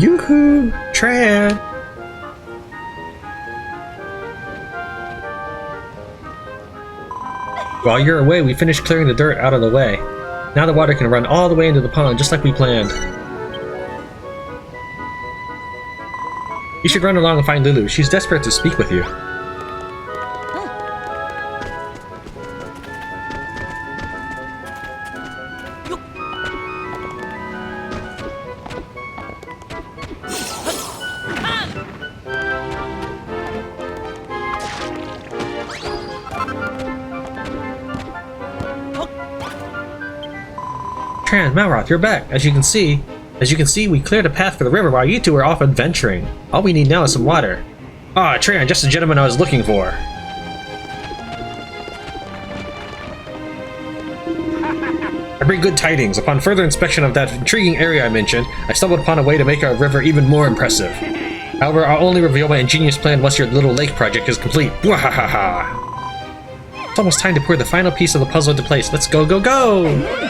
Yoo-hoo! Tran! While you're away, we finished clearing the dirt out of the way. Now the water can run all the way into the pond, just like we planned. You should run along and find Lulu. She's desperate to speak with you. Tran, Malroth, you're back. As you can see, we cleared a path for the river while you two were off adventuring. All we need now is some water. Ah, Tran, just the gentleman I was looking for. I bring good tidings. Upon further inspection of that intriguing area I mentioned, I stumbled upon a way to make our river even more impressive. However, I'll only reveal my ingenious plan once your little lake project is complete. Wahahaha! It's almost time to put the final piece of the puzzle into place. Let's go, go, go!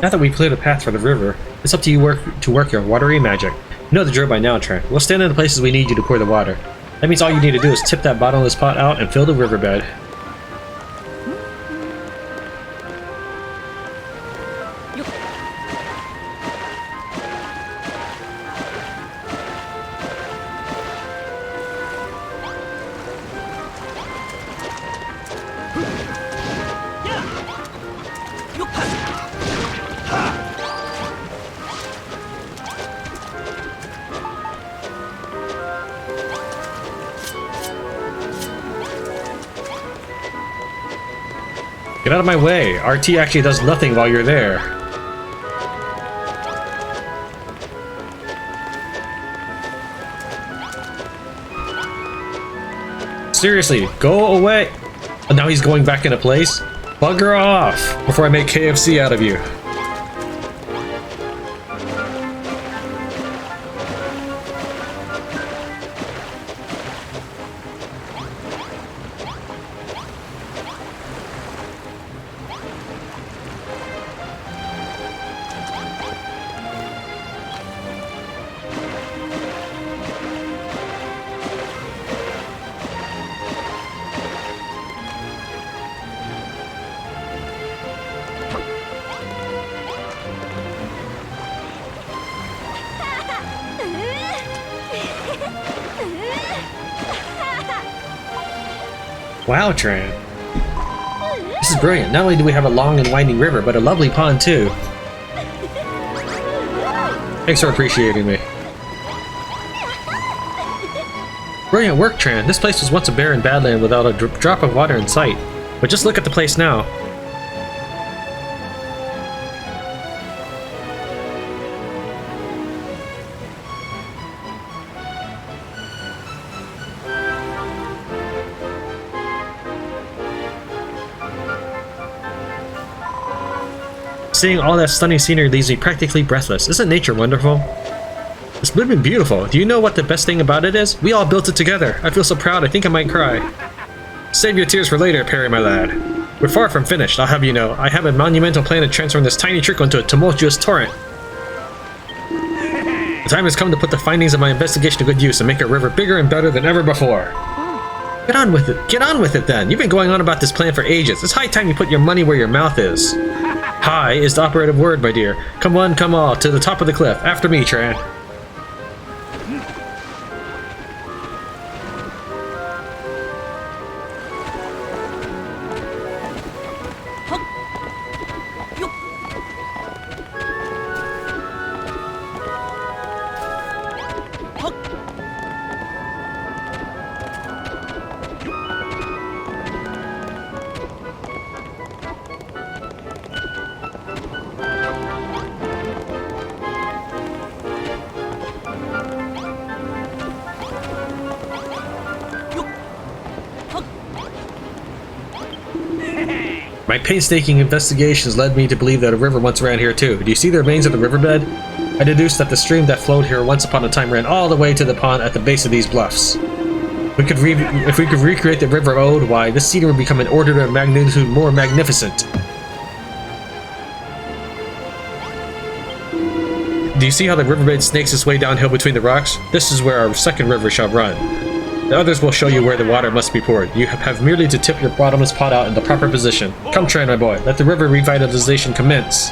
Now that we've cleared a path for the river, it's up to you to work your watery magic. You know the drill by now, Tran. We'll stand in the places we need you to pour the water. That means all you need to do is tip that bottomless pot out and fill the riverbed. Get out of my way! RT actually does nothing while you're there. Seriously, go away! And now he's going back into place? Bugger off! Before I make KFC out of you. Wow, Tran. This is brilliant. Not only do we have a long and winding river, but a lovely pond too. Thanks for appreciating me. Brilliant work, Tran. This place was once a barren badland without a drop of water in sight. But just look at the place now. Seeing all that stunning scenery leaves me practically breathless. Isn't nature wonderful? It's been beautiful. Do you know what the best thing about it is? We all built it together. I feel so proud I think I might cry. Save your tears for later, Perry, my lad. We're far from finished, I'll have you know. I have a monumental plan to transform this tiny trickle into a tumultuous torrent. The time has come to put the findings of my investigation to good use and make our river bigger and better than ever before. Get on with it. Get on with it then. You've been going on about this plan for ages. It's high time you put your money where your mouth is. High is the operative word, my dear. Come one, come all, to the top of the cliff. After me, Tran. My painstaking investigations led me to believe that a river once ran here too. Do you see the remains of the riverbed? I deduced that the stream that flowed here once upon a time ran all the way to the pond at the base of these bluffs. If we could recreate the river ode, why, this scenery would become an order of magnitude more magnificent. Do you see how the riverbed snakes its way downhill between the rocks? This is where our second river shall run. The others will show you where the water must be poured. You have merely to tip your bottomless pot out in the proper position. Come, Tran, my boy. Let the river revitalization commence.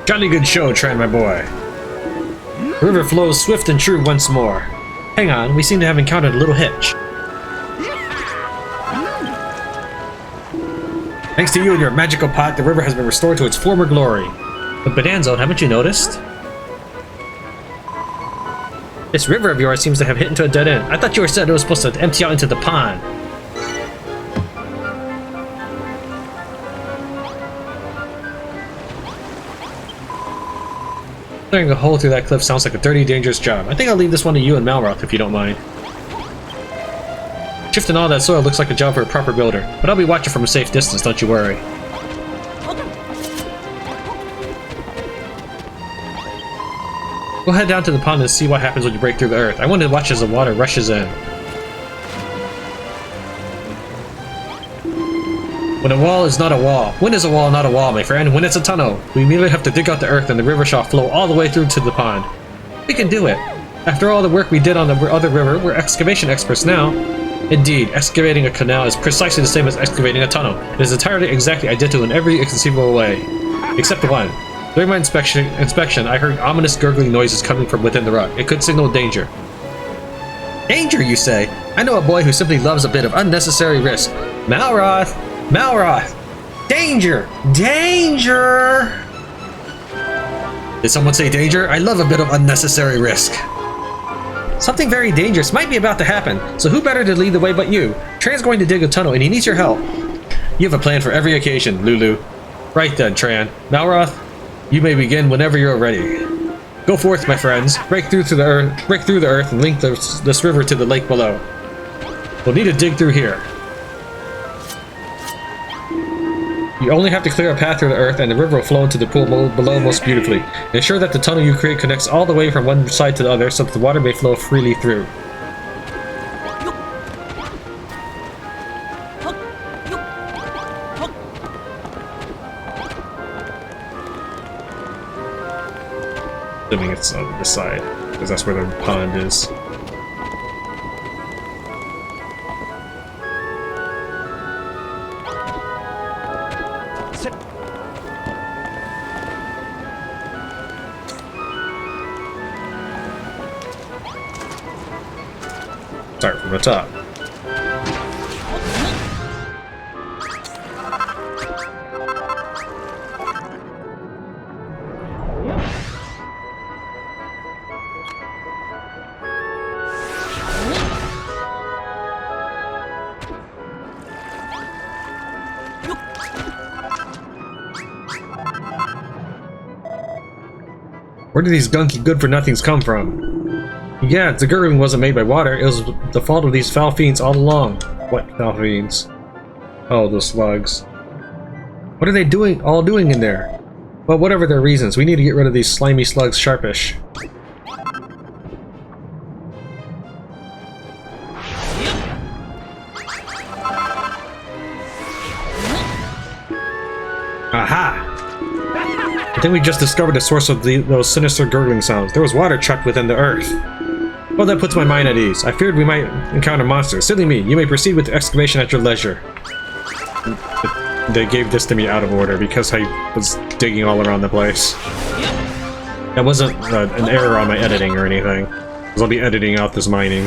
Jolly good show, Tran, my boy. The river flows swift and true once more. Hang on, we seem to have encountered a little hitch. Thanks to you and your magical pot, the river has been restored to its former glory. But Bonanza, haven't you noticed? This river of yours seems to have hit into a dead end. I thought you said it was supposed to empty out into the pond. Clearing a hole through that cliff sounds like a dirty, dangerous job. I think I'll leave this one to you and Malroth, if you don't mind. Shifting all that soil looks like a job for a proper builder, but I'll be watching from a safe distance, don't you worry. We'll head down to the pond and see what happens when you break through the earth. I want to watch as the water rushes in. When a wall is not a wall. When is a wall not a wall, my friend? When it's a tunnel. We immediately have to dig out the earth and the river shall flow all the way through to the pond. We can do it. After all the work we did on the other river, we're excavation experts now. Indeed, excavating a canal is precisely the same as excavating a tunnel. It is entirely exactly identical in every conceivable way. Except one. During my inspection, I heard ominous gurgling noises coming from within the rock. It could signal danger. Danger, you say? I know a boy who simply loves a bit of unnecessary risk. Malroth! Malroth! Danger! Danger! Did someone say danger? I love a bit of unnecessary risk. Something very dangerous might be about to happen, so who better to lead the way but you? Tran's going to dig a tunnel and he needs your help. You have a plan for every occasion, Lulu. Right then, Tran. Malroth, you may begin whenever you're ready. Go forth, my friends. Break through the earth and link this river to the lake below. We'll need to dig through here. You only have to clear a path through the earth and the river will flow into the pool below most beautifully. Ensure that the tunnel you create connects all the way from one side to the other so that the water may flow freely through. Assuming it's on this side, because that's where the pond is. Start from the top. Where do these gunky good-for-nothings come from? Yeah, the gurgling wasn't made by water. It was the fault of these foul fiends all along. What foul fiends? Oh, those slugs. What are they all doing in there? Well, whatever their reasons, we need to get rid of these slimy slugs sharpish. Aha! I think we just discovered the source of those sinister gurgling sounds. There was water trapped within the earth. Well, that puts my mind at ease. I feared we might encounter monsters. Silly me, you may proceed with the excavation at your leisure. They gave this to me out of order because I was digging all around the place. That wasn't an error on my editing or anything, because I'll be editing out this mining.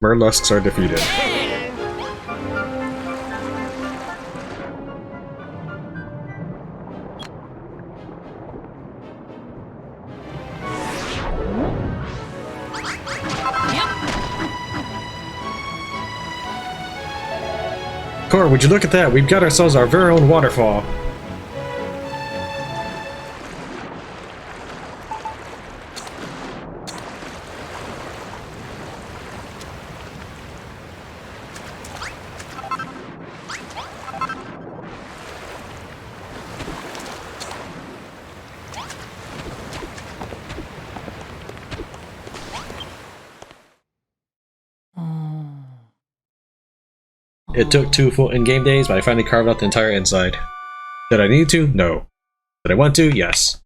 Murlusks are defeated. Cor, would you look at that? We've got ourselves our very own waterfall. It took 2 full in-game days, but I finally carved out the entire inside. Did I need to? No. Did I want to? Yes.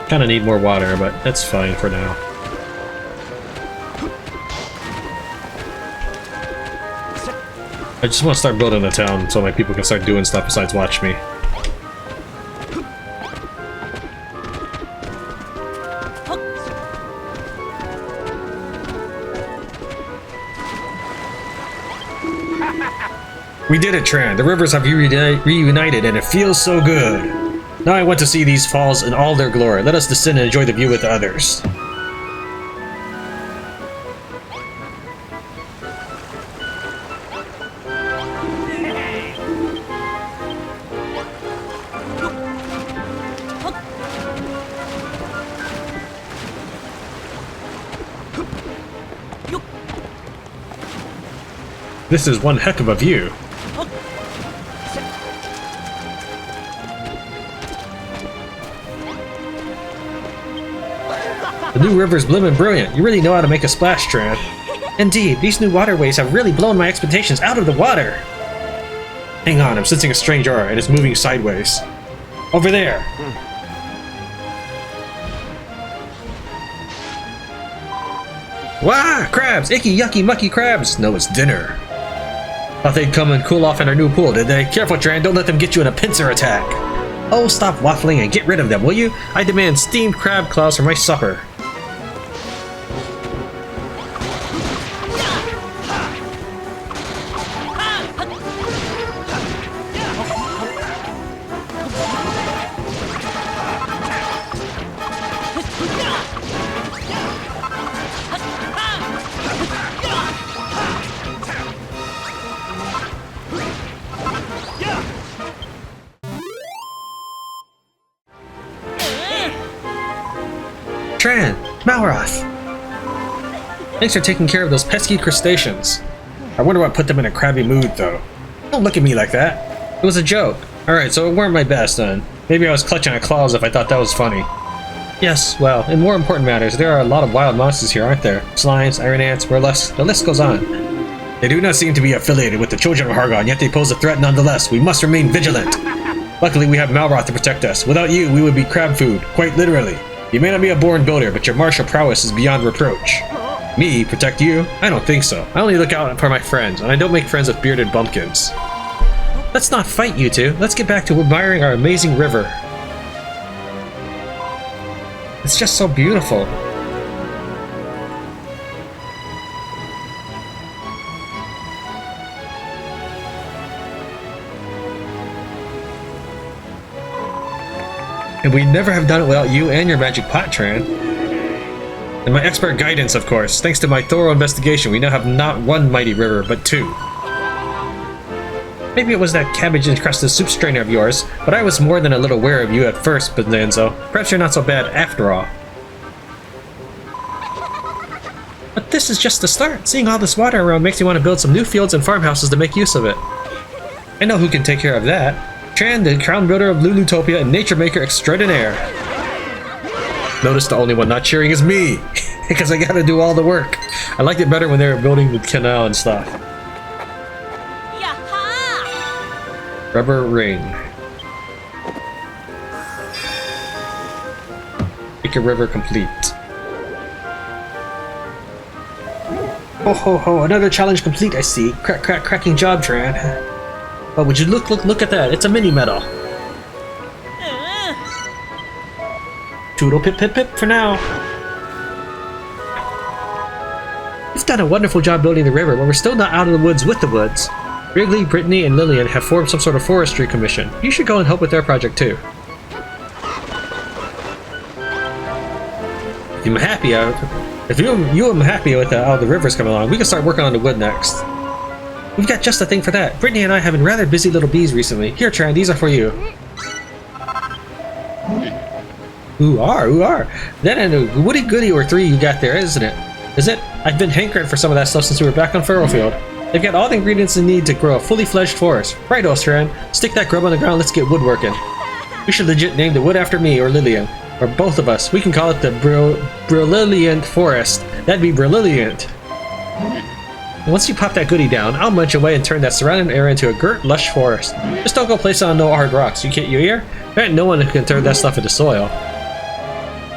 Kinda need more water, but that's fine for now. I just want to start building a town so my people can start doing stuff besides watch me. We did it, Tran. The rivers have reunited and it feels so good. Now I want to see these falls in all their glory. Let us descend and enjoy the view with others. This is one heck of a view. The new river's blooming brilliant. You really know how to make a splash, Tran. Indeed, these new waterways have really blown my expectations out of the water. Hang on, I'm sensing a strange aura and it's moving sideways. Over there. Wah! Crabs! Icky, yucky, mucky crabs! No, it's dinner. Thought they'd come and cool off in our new pool, did they? Careful, Tran, don't let them get you in a pincer attack. Oh, stop waffling and get rid of them, will you? I demand steamed crab claws for my supper. Tran! Malroth! Thanks for taking care of those pesky crustaceans. I wonder what put them in a crabby mood, though. Don't look at me like that. It was a joke. Alright, so it weren't my best, then. Maybe I was clutching at claws if I thought that was funny. Yes, well, in more important matters, there are a lot of wild monsters here, aren't there? Slimes, iron ants, murlusks, the list goes on. They do not seem to be affiliated with the children of Hargon, yet they pose a threat nonetheless. We must remain vigilant. Luckily, we have Malroth to protect us. Without you, we would be crab food, quite literally. You may not be a born builder, but your martial prowess is beyond reproach. Me? Protect you? I don't think so. I only look out for my friends, and I don't make friends with bearded bumpkins. Let's not fight, you two. Let's get back to admiring our amazing river. It's just so beautiful. And we'd never have done it without you and your magic pot, Tran. And my expert guidance, of course. Thanks to my thorough investigation, we now have not one mighty river, but two. Maybe it was that cabbage-encrusted soup strainer of yours, but I was more than a little wary of you at first, Bonanzo. Perhaps you're not so bad after all. But this is just the start. Seeing all this water around makes me want to build some new fields and farmhouses to make use of it. I know who can take care of that. Tran, the crown builder of Lulutopia and nature maker extraordinaire. Notice the only one not cheering is me, because I gotta do all the work. I liked it better when they were building the canal and stuff. Rubber ring. Make a river complete. Ho ho ho, another challenge complete, I see. Cracking job, Tran. Oh, would you look at that? It's a mini medal. Toodle pip pip pip for now. You've done a wonderful job building the river, but we're still not out of the woods with the woods. Wrigley, Brittany, and Lillian have formed some sort of forestry commission. You should go and help with their project too. I'm happy. If I'm happy with how the river's coming along, we can start working on the wood next. We've got just the thing for that. Brittany and I have been rather busy little bees recently. Here, Tran, these are for you. Ooh, are. That and a woody goody or three you got there, isn't it? Is it? I've been hankering for some of that stuff since we were back on Furrowfield. They've got all the ingredients they need to grow a fully fledged forest. Right, Tran. Stick that grub on the ground, let's get woodworking. We should legit name the wood after me or Lillian. Or both of us. We can call it the Brilliant Forest. That'd be brilliant. Once you pop that goodie down, I'll munch away and turn that surrounding area into a girt, lush forest. Just don't go place it on no hard rocks. You hear? There ain't no one who can turn that stuff into soil.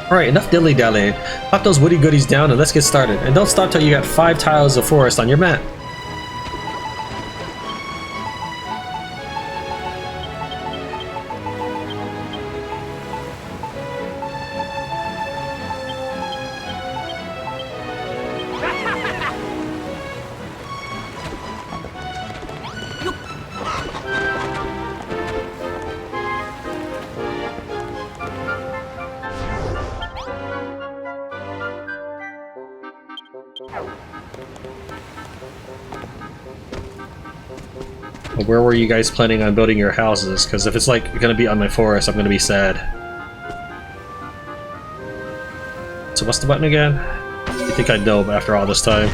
Alright, enough dilly-dallying. Pop those woody goodies down and let's get started. And don't stop till you got 5 tiles of forest on your map. Where were you guys planning on building your houses? Because if it's like gonna be on my forest, I'm gonna be sad. So what's the button again? You think I'd know after all this time?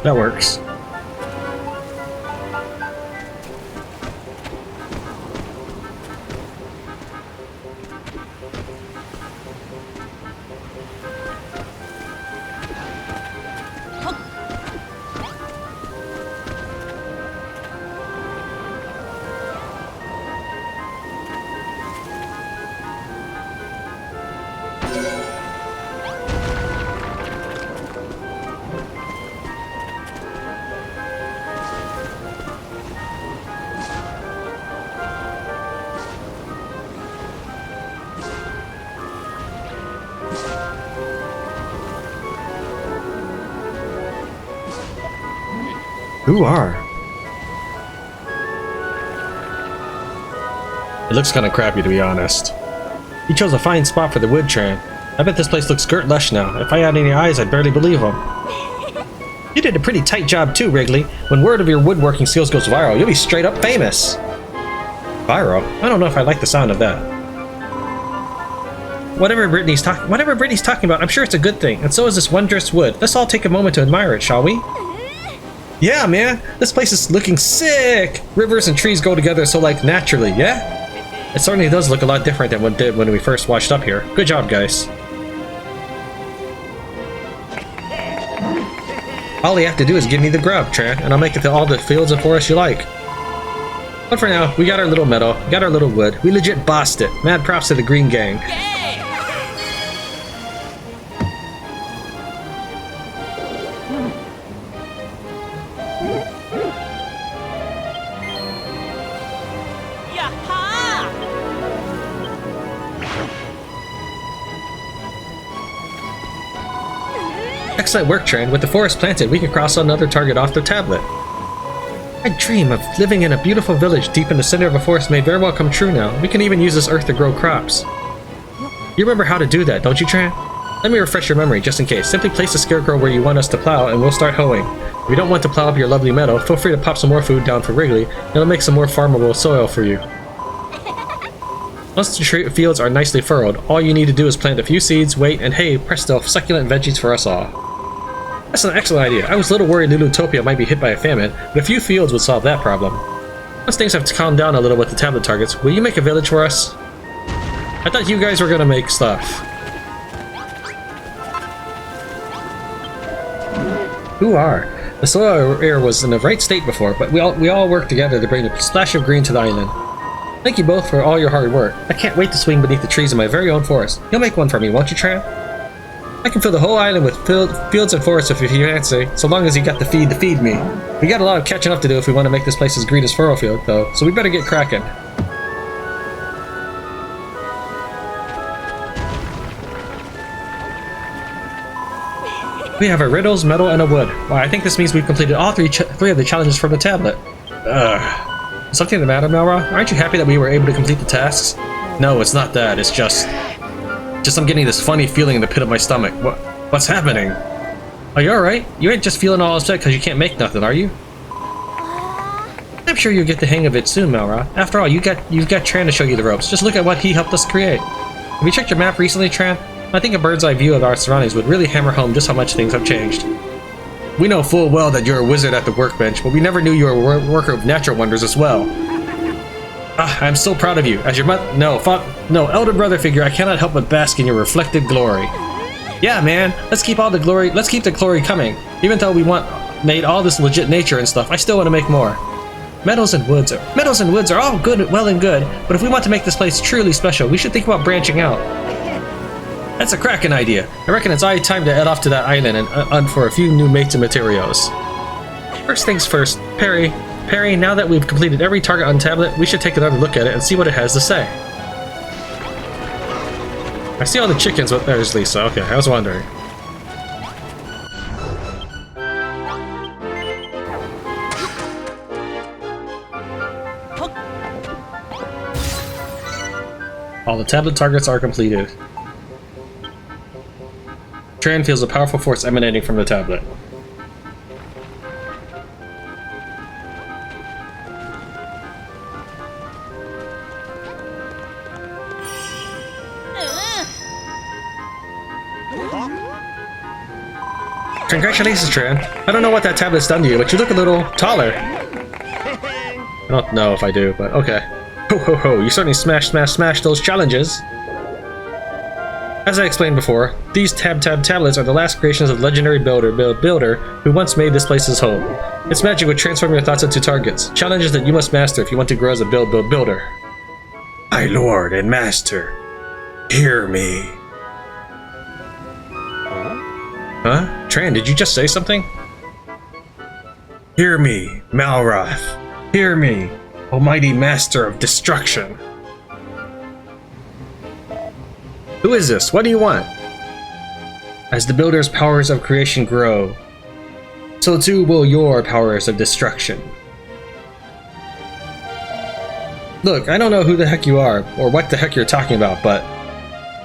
That works. Who are? It looks kind of crappy, to be honest. You chose a fine spot for the wood, Tran. I bet this place looks girt lush now. If I had any eyes, I'd barely believe them. You did a pretty tight job too, Wrigley. When word of your woodworking skills goes viral, you'll be straight up famous. Viral? I don't know if I like the sound of that. Whatever Brittany's talking about, I'm sure it's a good thing, and so is this wondrous wood. Let's all take a moment to admire it, shall we? Yeah, man, this place is looking sick! Rivers and trees go together so, like, naturally, yeah? It certainly does look a lot different than what it did when we first washed up here. Good job, guys. All you have to do is give me the grub, Tran, and I'll make it to all the fields and forests you like. But for now, we got our little meadow, we got our little wood. We legit bossed it. Mad props to the Green Gang. Excellent work, Tran. With the forest planted, we can cross another target off the tablet. My dream of living in a beautiful village deep in the center of a forest may very well come true now. We can even use this earth to grow crops. You remember how to do that, don't you, Tran? Let me refresh your memory, just in case. Simply place the scarecrow where you want us to plow, and we'll start hoeing. If you don't want to plow up your lovely meadow, feel free to pop some more food down for Wrigley. It'll make some more farmable soil for you. Once the fields are nicely furrowed, all you need to do is plant a few seeds, wait, and hey, presto, succulent veggies for us all. That's an excellent idea. I was a little worried Lulutopia might be hit by a famine, but a few fields would solve that problem. Once things have calmed down a little with the tablet targets, will you make a village for us? I thought you guys were gonna make stuff. Who are? The soil air was in the right state before, but we all worked together to bring a splash of green to the island. Thank you both for all your hard work. I can't wait to swing beneath the trees in my very own forest. You'll make one for me, won't you, Tran? I can fill the whole island with fields and forests if you fancy, so long as you got the feed to feed me. We got a lot of catching up to do if we want to make this place as green as Furrowfield, though, so we better get cracking. We have a riddles, metal, and a wood. Well, I think this means we've completed all three of the challenges from the tablet. Ugh. Is something the matter, Melra? Aren't you happy that we were able to complete the tasks? No, it's not that. It's just I'm getting this funny feeling in the pit of my stomach. What's happening? Are you alright? You ain't just feeling all upset because you can't make nothing, are you? I'm sure you'll get the hang of it soon, Melra. After all, you've got Tran to show you the ropes. Just look at what he helped us create. Have you checked your map recently, Tran? I think a bird's eye view of our surroundings would really hammer home just how much things have changed. We know full well that you're a wizard at the workbench, but we never knew you were a worker of natural wonders as well. I'm so proud of you. As your elder brother figure, I cannot help but bask in your reflected glory. Yeah, man, let's keep the glory coming. Even though we made all this legit nature and stuff, I still want to make more. Meadows and woods are all good, well and good, but if we want to make this place truly special, we should think about branching out. That's a cracking idea. I reckon it's time to head off to that island and for a few new mates and materials. First things first, Perry, now that we've completed every target on tablet, we should take another look at it and see what it has to say. I see all the chickens. There's Lisa. Okay, I was wondering. All the tablet targets are completed. Tran feels a powerful force emanating from the tablet. Congratulations, Tran. I don't know what that tablet's done to you, but you look a little taller. I don't know if I do, but okay. Ho ho ho, you certainly smashed those challenges. As I explained before, these tablets are the last creations of the legendary builder who once made this place his home. Its magic would transform your thoughts into targets, challenges that you must master if you want to grow as a builder. My lord and master, hear me. Huh? Tran, did you just say something? Hear me, Malroth. Hear me, almighty master of destruction. Who is this? What do you want? As the builder's powers of creation grow, so too will your powers of destruction. Look, I don't know who the heck you are, or what the heck you're talking about, but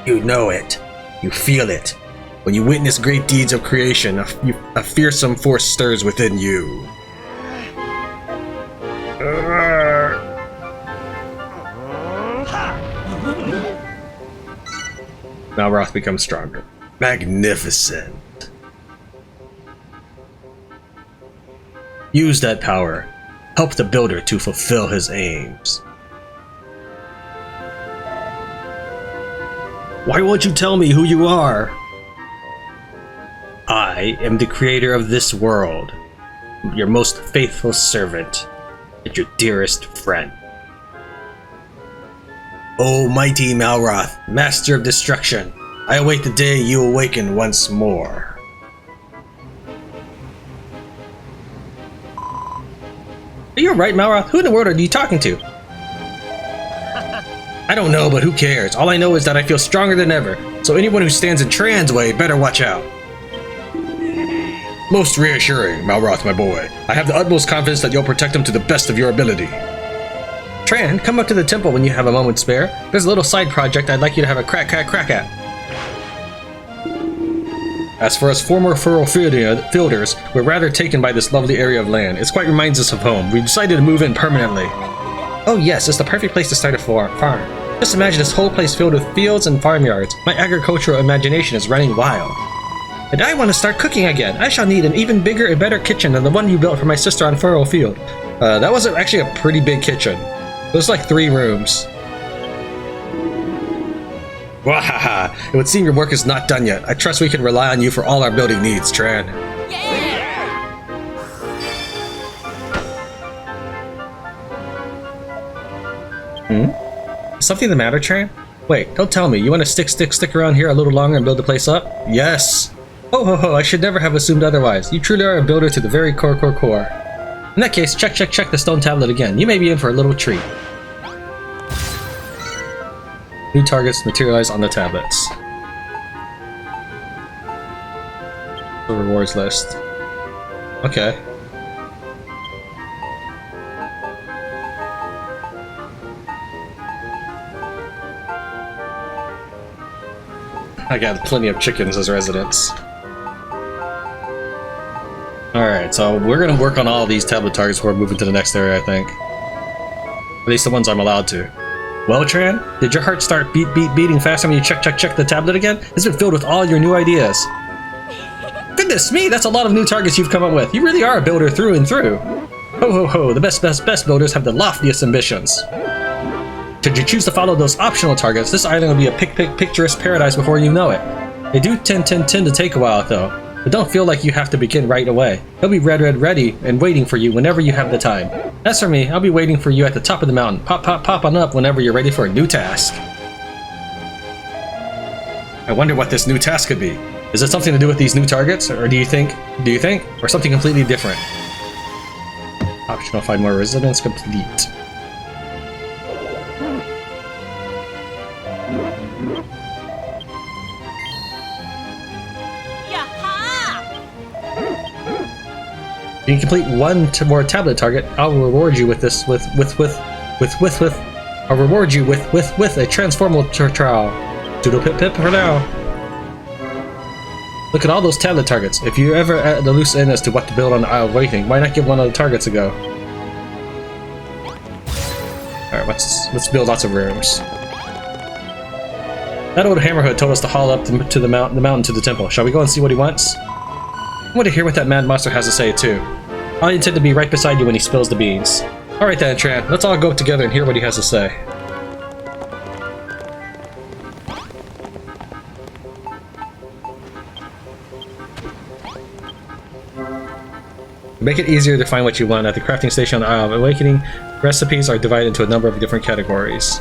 you know it. You feel it. When you witness great deeds of creation, a fearsome force stirs within you. Malroth becomes stronger. Magnificent. Use that power. Help the builder to fulfill his aims. Why won't you tell me who you are? I am the creator of this world, your most faithful servant, and your dearest friend. O mighty Malroth, master of destruction, I await the day you awaken once more. Are you alright, Malroth? Who in the world are you talking to? I don't know, but who cares? All I know is that I feel stronger than ever, so anyone who stands in Tran's way better watch out. Most reassuring, Malroth, my boy. I have the utmost confidence that you'll protect him to the best of your ability. Tran, come up to the temple when you have a moment spare. There's a little side project I'd like you to have a crack at. As for us former furrow fielders, we're rather taken by this lovely area of land. It quite reminds us of home. We decided to move in permanently. Oh yes, it's the perfect place to start a farm. Just imagine this whole place filled with fields and farmyards. My agricultural imagination is running wild. And I want to start cooking again. I shall need an even bigger and better kitchen than the one you built for my sister on Furrow Field. That was actually a pretty big kitchen. It was like 3 rooms. Wahaha! It would seem your work is not done yet. I trust we can rely on you for all our building needs, Tran. Is something the matter, Tran? Wait, don't tell me. You want to stick around here a little longer and build the place up? Yes! Ho ho ho, I should never have assumed otherwise. You truly are a builder to the very core. In that case, check the stone tablet again. You may be in for a little treat. New targets materialize on the tablets. The rewards list. Okay. I got plenty of chickens as residents. Alright, so we're gonna work on all of these tablet targets before moving to the next area, I think. At least the ones I'm allowed to. Well, Tran, did your heart start beating faster when you check the tablet again? It's been filled with all your new ideas. Goodness me, that's a lot of new targets you've come up with. You really are a builder through and through. Ho ho ho, the best builders have the loftiest ambitions. Should you choose to follow those optional targets, this island will be a picturesque paradise before you know it. They do tend to take a while though. But don't feel like you have to begin right away. They'll be ready and waiting for you whenever you have the time. As for me, I'll be waiting for you at the top of the mountain. Pop on up whenever you're ready for a new task. I wonder what this new task could be. Is it something to do with these new targets, or do you think, or something completely different? Optional, find more residents, complete. If you complete one more tablet target, I'll reward you with this I'll reward you with a transformable trial. Doodle pip for now. Look at all those tablet targets. If you're ever at the loose end as to what to build on the Isle of Waiting, why not give one of the targets a go? Alright, let's build lots of rooms. That old hammerhead told us to haul up to the mountain to the temple. Shall we go and see what he wants? I want to hear what that mad monster has to say, too. I intend to be right beside you when he spills the beans. Alright then, Tran, let's all go up together and hear what he has to say. To make it easier to find what you want, at the crafting station on the Isle of Awakening, recipes are divided into a number of different categories.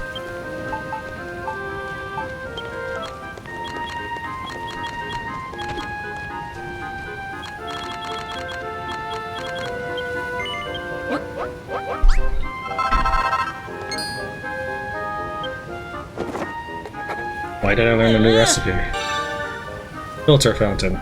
Why did I learn a new recipe? Filter fountain.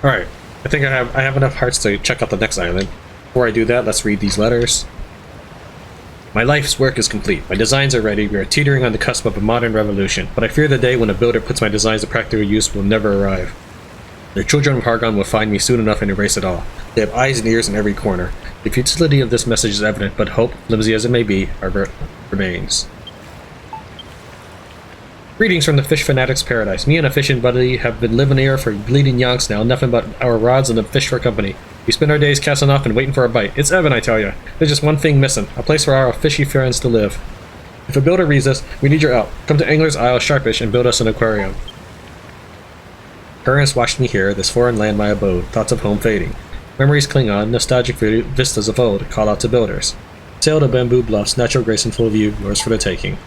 Alright, I think I have enough hearts to check out the next island. Before I do that, let's read these letters. My life's work is complete. My designs are ready. We are teetering on the cusp of a modern revolution, but I fear the day when a builder puts my designs to practical use will never arrive. The children of Hargon will find me soon enough and erase it all. They have eyes and ears in every corner. The futility of this message is evident, but hope, flimsy as it may be, remains. Greetings from the fish fanatic's paradise. Me and a fishing buddy have been living here for bleeding yonks now, nothing but our rods and the fish for company. We spend our days casting off and waiting for a bite. It's Evan, I tell you. There's just one thing missing, a place for our fishy friends to live. If a builder reads us, we need your help. Come to Angler's Isle Sharpish and build us an aquarium. Currents washed me here, this foreign land my abode, thoughts of home fading. Memories cling on, nostalgic vistas of old, call out to builders. Sail to Bamboo Bluffs, natural grace and full view, yours for the taking.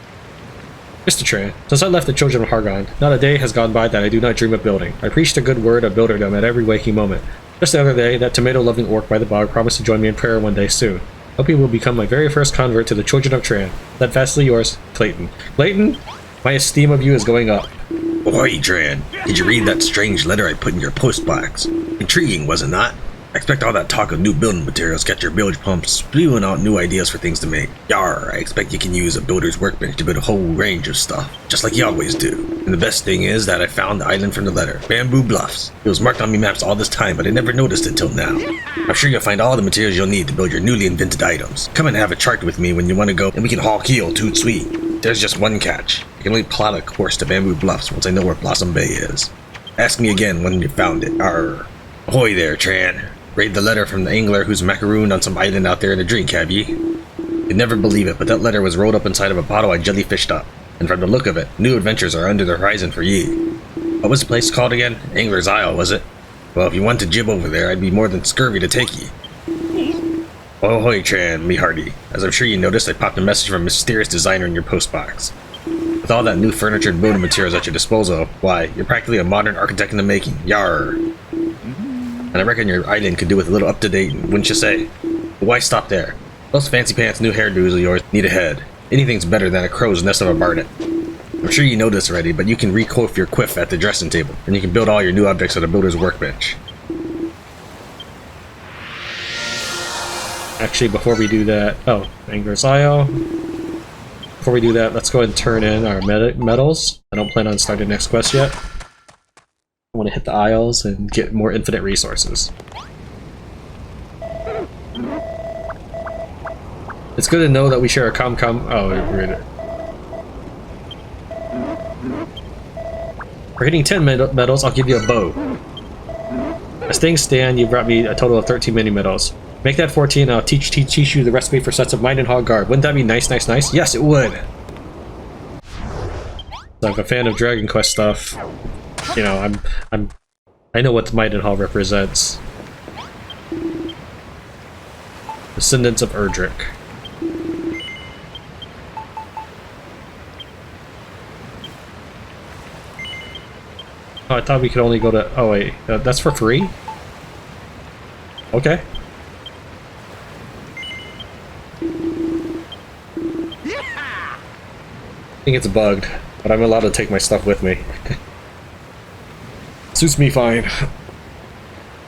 Mr. Tran, since I left the children of Hargon, not a day has gone by that I do not dream of building. I preach the good word of builderdom at every waking moment. Just the other day, that tomato-loving orc by the bog promised to join me in prayer one day soon. Hope he will become my very first convert to the children of Tran. That vastly yours, Clayton. Clayton, my esteem of you is going up. Ahoy, Tran. Did you read that strange letter I put in your post box? Intriguing, was it not? I expect all that talk of new building materials got your bilge pumps spewing out new ideas for things to make. Yar, I expect you can use a builder's workbench to build a whole range of stuff, just like you always do. And the best thing is that I found the island from the letter, Bamboo Bluffs. It was marked on me maps all this time, but I never noticed it till now. I'm sure you'll find all the materials you'll need to build your newly invented items. Come and have a chart with me when you want to go, and we can haul keel toot sweet. There's just one catch. I can only plot a course to Bamboo Bluffs once I know where Blossom Bay is. Ask me again when you found it. Arr. Ahoy there, Tran. Read the letter from the angler who's macarooned on some island out there in a drink, have ye? You'd never believe it, but that letter was rolled up inside of a bottle I jellyfished up. And from the look of it, new adventures are under the horizon for ye. What was the place called again? Angler's Isle, was it? Well, if you want to jib over there, I'd be more than scurvy to take ye. Ahoy, Tran, me hearty. As I'm sure you noticed, I popped a message from a mysterious designer in your postbox. With all that new furniture and building materials at your disposal, why, you're practically a modern architect in the making. Yar! And I reckon your island could do with a little up-to-date, wouldn't you say? But why stop there? Those fancy-pants new hairdos of yours need a head. Anything's better than a crow's nest of a barnet. I'm sure you know this already, but you can recoif your quiff at the dressing table, and you can build all your new objects at a builder's workbench. Actually, before we do that... Oh, Angler's Isle. Before we do that, let's go ahead and turn in our medals. I don't plan on starting the next quest yet. I want to hit the Isles and get more infinite resources. It's good to know that we share a Oh, we're for hitting 10 medals, I'll give you a bow. As things stand, you brought me a total of 13 mini medals. Make that 14 and I'll teach you the recipe for sets of Might and Hog Guard. Wouldn't that be nice? Yes, it would! So I'm a fan of Dragon Quest stuff. You know, I know what Might and Hog represents. Descendants of Erdrick. Oh, I thought we could only go to... Oh wait, that's for free? Okay. I think it's bugged, but I'm allowed to take my stuff with me. Suits me fine.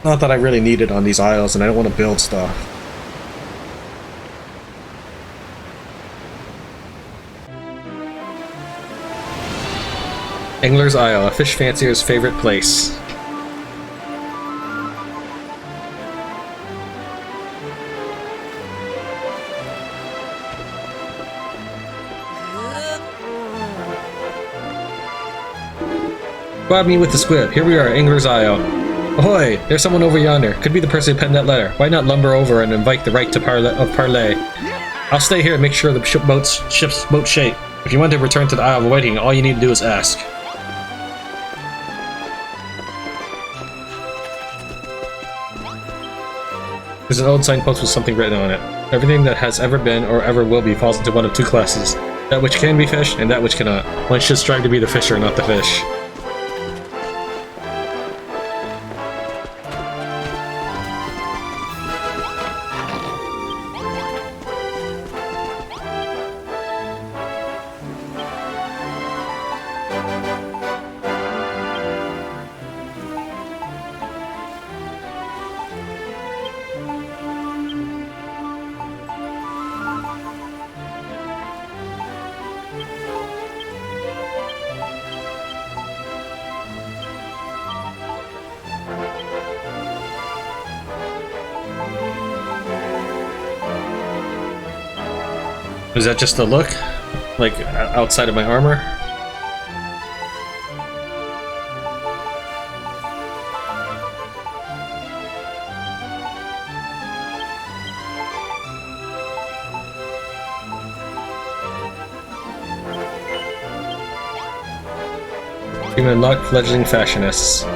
Not that I really need it on these isles, and I don't want to build stuff. Angler's Isle, a fish fancier's favorite place. Bob me with the squib. Here we are, Angler's Isle. Ahoy! There's someone over yonder. Could be the person who penned that letter. Why not lumber over and invite the right to parley? I'll stay here and make sure the ship's boat shape. If you want to return to the Isle of Waiting, all you need to do is ask. There's an old signpost with something written on it. Everything that has ever been or ever will be falls into one of two classes. That which can be fished and that which cannot. One should strive to be the fisher, not the fish. Is that just a look? Like, outside of my armor? You unlock fledgling fashionists.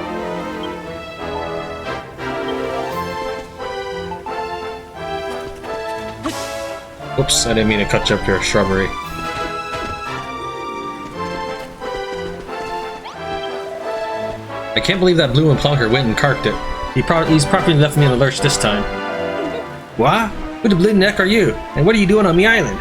Oops, I didn't mean to cut up your shrubbery. I can't believe that Blue and Plonker went and carked it. He's probably left me in the lurch this time. What? Who the bleeding neck are you? And what are you doing on me island?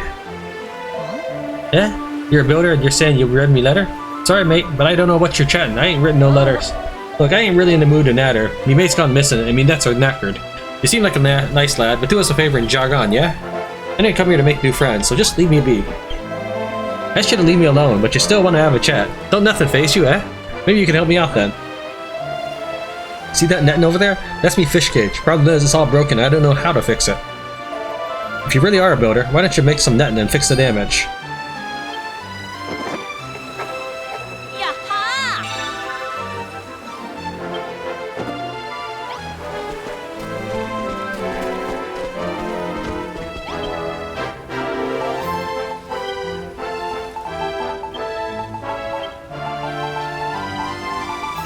Eh? You're a builder and you're saying you read me letter? Sorry mate, but I don't know what you're chatting. I ain't written no letters. Look, I ain't really in the mood to natter. Me mate's gone missing and me nets are knackered. You seem like a nice lad, but do us a favor and jog on, yeah? I didn't come here to make new friends, so just leave me be. I should have leave me alone, but you still want to have a chat. Don't nothing face you, eh? Maybe you can help me out then. See that netting over there? That's me fish cage. Problem is, it's all broken. I don't know how to fix it. If you really are a builder, why don't you make some netting and fix the damage?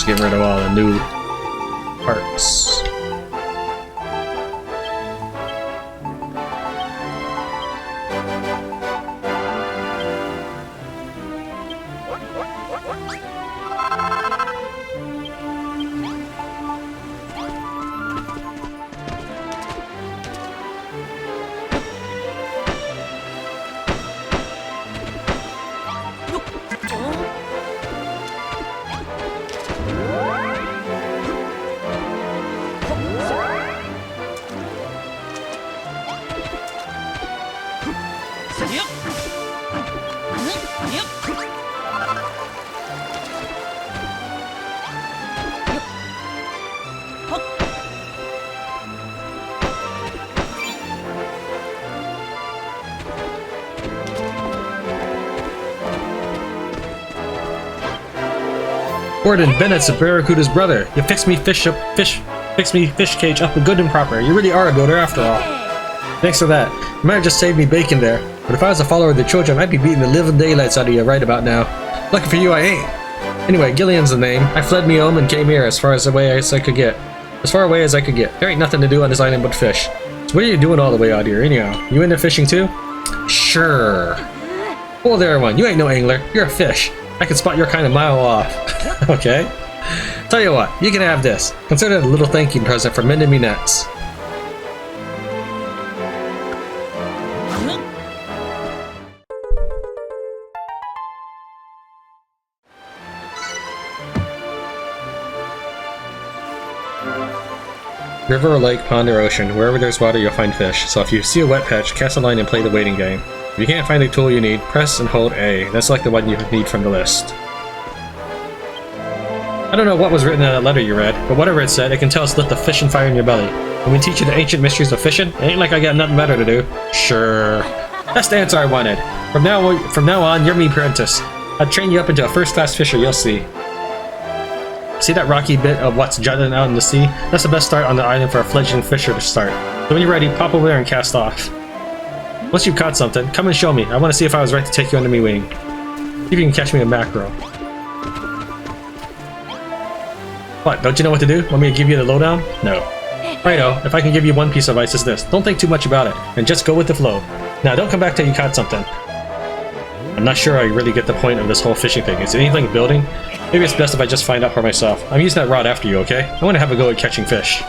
Get rid of all the new parts. Gordon Bennett's a Barracuda's brother. You fix me fish Fix me fish cage up good and proper. You really are a builder after all. Thanks for that. You might have just saved me bacon there. But if I was a follower of the children, I'd be beating the living daylights out of you right about now. Lucky for you, I ain't. Anyway, Gillian's the name. I fled me home and came here as far away as I could get. As far away as I could get. There ain't nothing to do on this island but fish. So what are you doing all the way out here anyhow? You into fishing too? Sure. Oh there one, you ain't no angler. You're a fish. I can spot your kind a mile off. Okay. Tell you what, you can have this. Consider it a little thank you present for mending me nets. River or lake, pond or ocean, wherever there's water you'll find fish, so if you see a wet patch, cast a line and play the waiting game. If you can't find the tool you need, press and hold A, then select the one you need from the list. I don't know what was written in that letter you read, but whatever it said, it can tell us to let the fish and fire in your belly. When we teach you the ancient mysteries of fishing, it ain't like I got nothing better to do. Sure. That's the answer I wanted. From now on, you're me apprentice. I'll train you up into a first-class fisher, you'll see. See that rocky bit of what's jutting out in the sea? That's the best start on the island for a fledgling fisher to start. So when you're ready, pop over there and cast off. Once you've caught something, come and show me. I want to see if I was right to take you under me wing. See if you can catch me a mackerel. What, don't you know what to do? Want me to give you the lowdown? No. Righto, if I can give you one piece of advice, it's this. Don't think too much about it, and just go with the flow. Now, don't come back till you caught something. I'm not sure I really get the point of this whole fishing thing. Is it anything building? Maybe it's best if I just find out for myself. I'm using that rod after you, okay? I want to have a go at catching fish.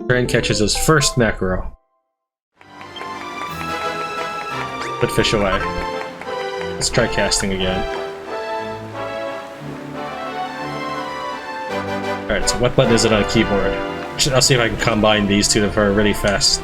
Tran catches his first mackerel. Put fish away. Let's try casting again. Alright, so what button is it on a keyboard? I'll see if I can combine these two for a really fast.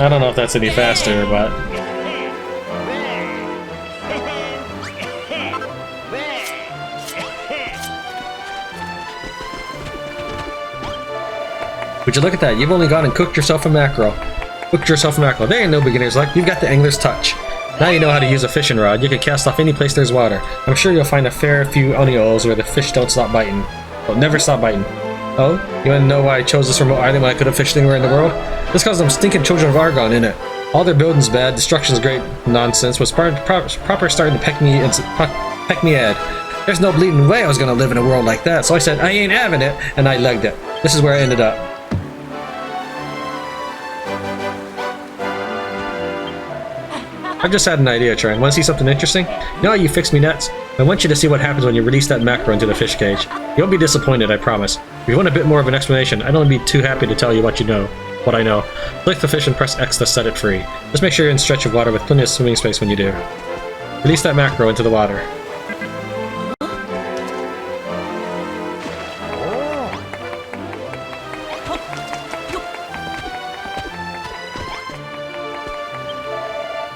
I don't know if that's any faster, but... Would you look at that? You've only gone and cooked yourself a mackerel. Cooked yourself a mackerel. There ain't no beginner's luck. You've got the angler's touch. Now you know how to use a fishing rod. You can cast off any place there's water. I'm sure you'll find a fair few holes where the fish don't stop biting. They'll never stop biting. Oh? You wanna know why I chose this remote island when I could have fished anywhere in the world? Just cause them stinking children of Argon, innit? All their building's bad, destruction's great nonsense, was proper starting to peck me head. There's no bleeding way I was gonna live in a world like that, so I said, I ain't having it, and I legged it. This is where I ended up. I just had an idea, Tran. Want to see something interesting? You know how you fix me nets? I want you to see what happens when you release that mackerel into the fish cage. You won't be disappointed, I promise. If you want a bit more of an explanation, I'd only be too happy to tell you what I know. Click the fish and press X to set it free. Just make sure you're in stretch of water with plenty of swimming space when you do. Release that mackerel into the water.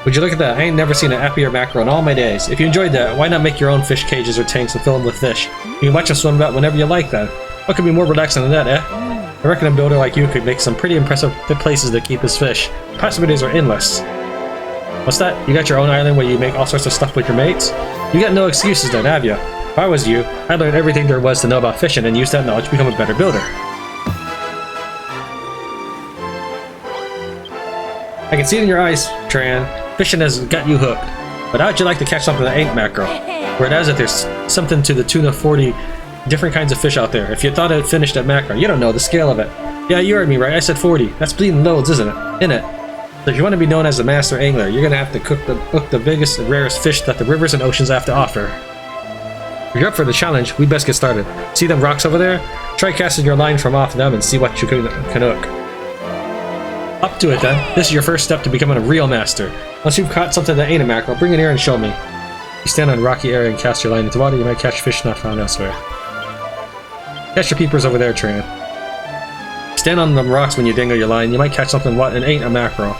Would you look at that? I ain't never seen an happier mackerel in all my days. If you enjoyed that, why not make your own fish cages or tanks and fill them with fish? You can watch them swim about whenever you like then. What could be more relaxing than that, eh? I reckon a builder like you could make some pretty impressive places to keep his fish. Possibilities are endless. What's that? You got your own island where you make all sorts of stuff with your mates? You got no excuses then, have you? If I was you, I'd learn everything there was to know about fishing and use that knowledge to become a better builder. I can see it in your eyes, Tran. Fishing has got you hooked. But how'd you like to catch something that ain't mackerel? Word has it there's something to the tune of 40 different kinds of fish out there. If you thought it finished at mackerel, you don't know the scale of it. Yeah, you heard me right. I said 40. That's bleeding loads, isn't it? So if you want to be known as a master angler, you're gonna have to cook the biggest and rarest fish that the rivers and oceans have to offer. If you're up for the challenge, we best get started. See them rocks over there? Try casting your line from off them and see what you can hook. Up to it then. This is your first step to becoming a real master. Once you've caught something that ain't a mackerel, bring it here and show me. You stand on a rocky area and cast your line into water, you might catch fish not found elsewhere. Catch your peepers over there, Tran. Stand on the rocks when you dangle your line, you might catch something what and ain't a mackerel.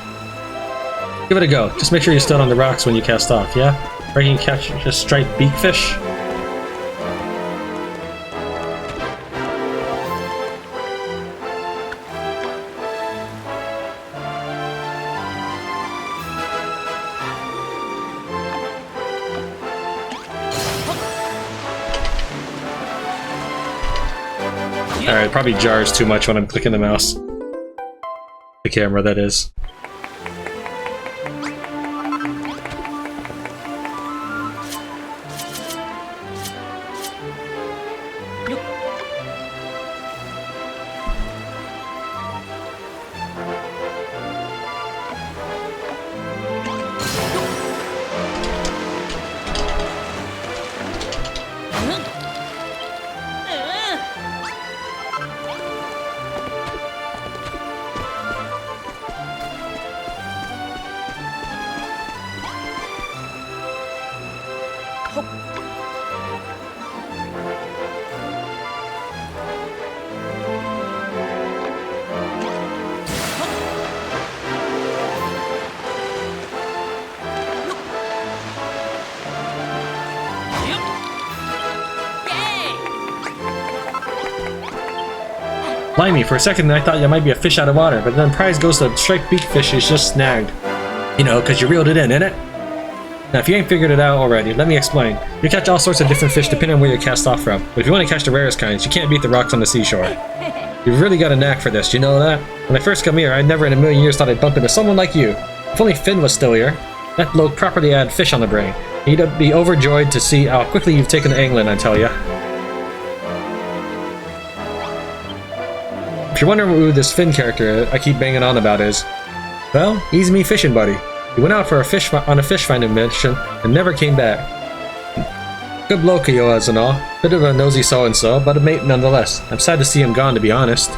Give it a go. Just make sure you stand on the rocks when you cast off, yeah? Or you can catch a striped beakfish. Alright, probably jars too much when I'm clicking the mouse. The camera, that is. Blimey, for a second I thought you might be a fish out of water, but then prize goes to striped beakfish is just snagged. You know, cause you reeled it in, innit? Now if you ain't figured it out already, let me explain. You catch all sorts of different fish depending on where you cast off from, but if you want to catch the rarest kinds, you can't beat the rocks on the seashore. You've really got a knack for this, you know that? When I first come here, I never in a million years thought I'd bump into someone like you. If only Finn was still here. That bloke properly had fish on the brain. He'd be overjoyed to see how quickly you've taken to angling, I tell ya. If you're wondering who this Finn character I keep banging on about is, well, he's me fishing buddy. He went out for a fish on a fish finding mission and never came back. Good bloke he was and all, bit of a nosy so-and-so, but a mate nonetheless. I'm sad to see him gone, to be honest.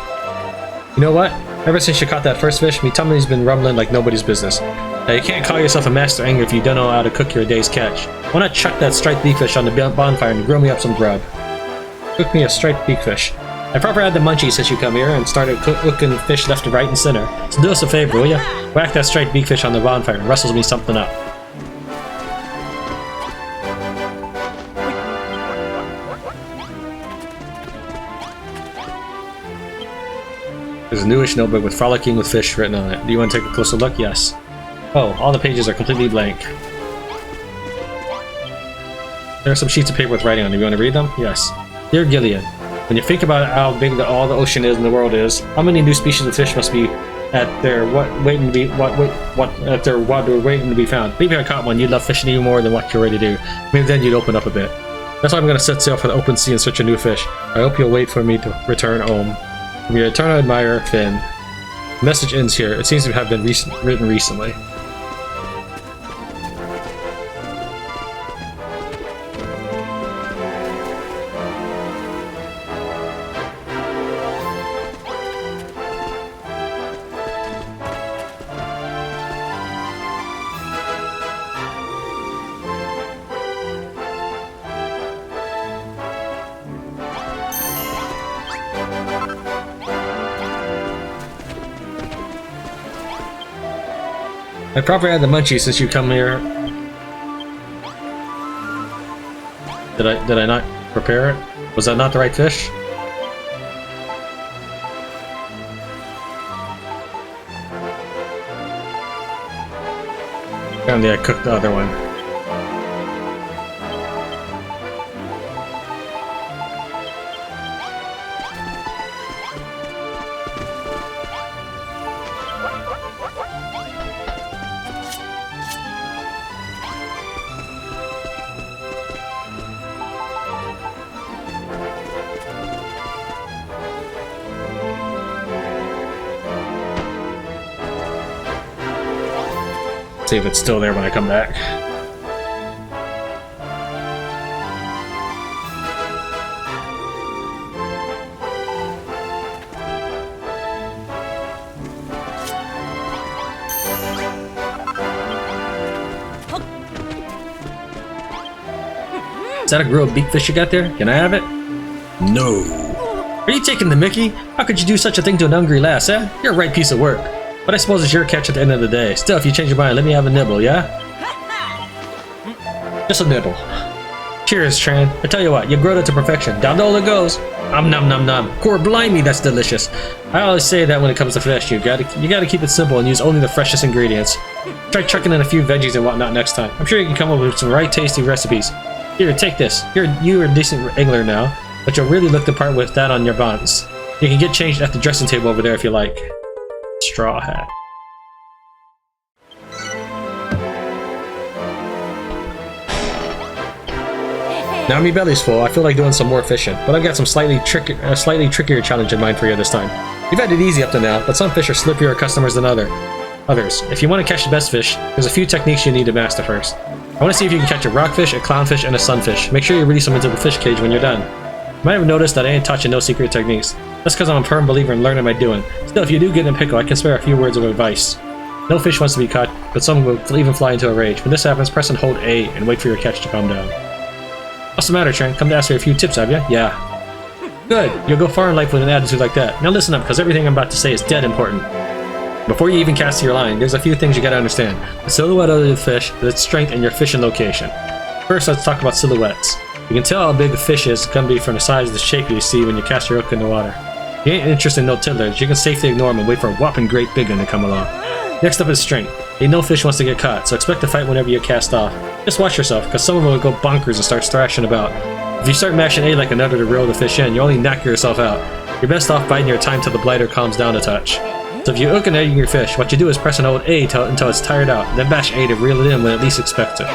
You know what? Ever since you caught that first fish, me tummy's been rumbling like nobody's business. Now you can't call yourself a master angler if you don't know how to cook your day's catch. Why not chuck that striped beakfish on the bonfire and grill me up some grub? Cook me a striped beakfish. I proper had the munchies since you come here and started cooking fish left, right, and center. So do us a favor, will ya? Whack that striped beakfish on the bonfire and rustles me something up. There's a newish notebook with Frolicking with Fish written on it. Do you want to take a closer look? Yes. Oh, all the pages are completely blank. There are some sheets of paper with writing on it. Do you want to read them? Yes. Dear Gilead, when you think about how big all the ocean is and the world is, how many new species of fish must be at their waiting to be found? Maybe if I caught one, you'd love fishing even more than what you already do. Maybe then you'd open up a bit. That's why I'm going to set sail for the open sea in search of new fish. I hope you'll wait for me to return home. From your eternal admirer, Finn. The message ends here. It seems to have been written recently. I probably had the munchies since you come here. Did I not prepare it? Was that not the right fish? Apparently I cooked the other one. See if it's still there when I come back. Is that a grilled beak fish you got there? Can I have it? No. Are you taking the mickey? How could you do such a thing to an hungry lass, eh? You're a right piece of work. But I suppose it's your catch at the end of the day. Still, if you change your mind, let me have a nibble, yeah? Just a nibble. Cheers, Tran. I tell you what, you grilled it to perfection. Down the hole it goes. Nom nom nom nom. Core blimey, that's delicious. I always say that when it comes to fish, you gotta keep it simple and use only the freshest ingredients. Try chucking in a few veggies and whatnot next time. I'm sure you can come up with some right tasty recipes. Here, take this. You're a decent angler now, but you'll really look the part with that on your buns. You can get changed at the dressing table over there if you like. Straw hat. Now my belly's full, I feel like doing some more fishing, but I've got some slightly trickier challenge in mind for you this time. You've had it easy up to now, but some fish are slipperier customers than others. If you want to catch the best fish, there's a few techniques you need to master first. I want to see if you can catch a rockfish, a clownfish, and a sunfish. Make sure you release them into the fish cage when you're done. You might have noticed that I ain't touching no secret techniques. That's because I'm a firm believer in learning by doing. Still, if you do get in a pickle, I can spare a few words of advice. No fish wants to be caught, but some will even fly into a rage. When this happens, press and hold A and wait for your catch to come down. What's the matter, Tran? Come to ask for a few tips, have ya? Yeah. Good. You'll go far in life with an attitude like that. Now listen up, because everything I'm about to say is dead important. Before you even cast your line, there's a few things you gotta understand. The silhouette of the fish, its strength, and your fishing location. First, let's talk about silhouettes. You can tell how big a fish is gonna be from the size of the shape you see when you cast your hook in the water. If you ain't interested in no tiddlers, you can safely ignore them and wait for a whopping great big one to come along. Next up is strength. No fish wants to get caught, so expect to fight whenever you cast off. Just watch yourself, because some of them will go bonkers and start thrashing about. If you start mashing A like another to reel the fish in, you only knock yourself out. You're best off biding your time till the blighter calms down a touch. So if you're hooking and egging your fish, what you do is press and hold A until it's tired out, then bash A to reel it in when it least expects it.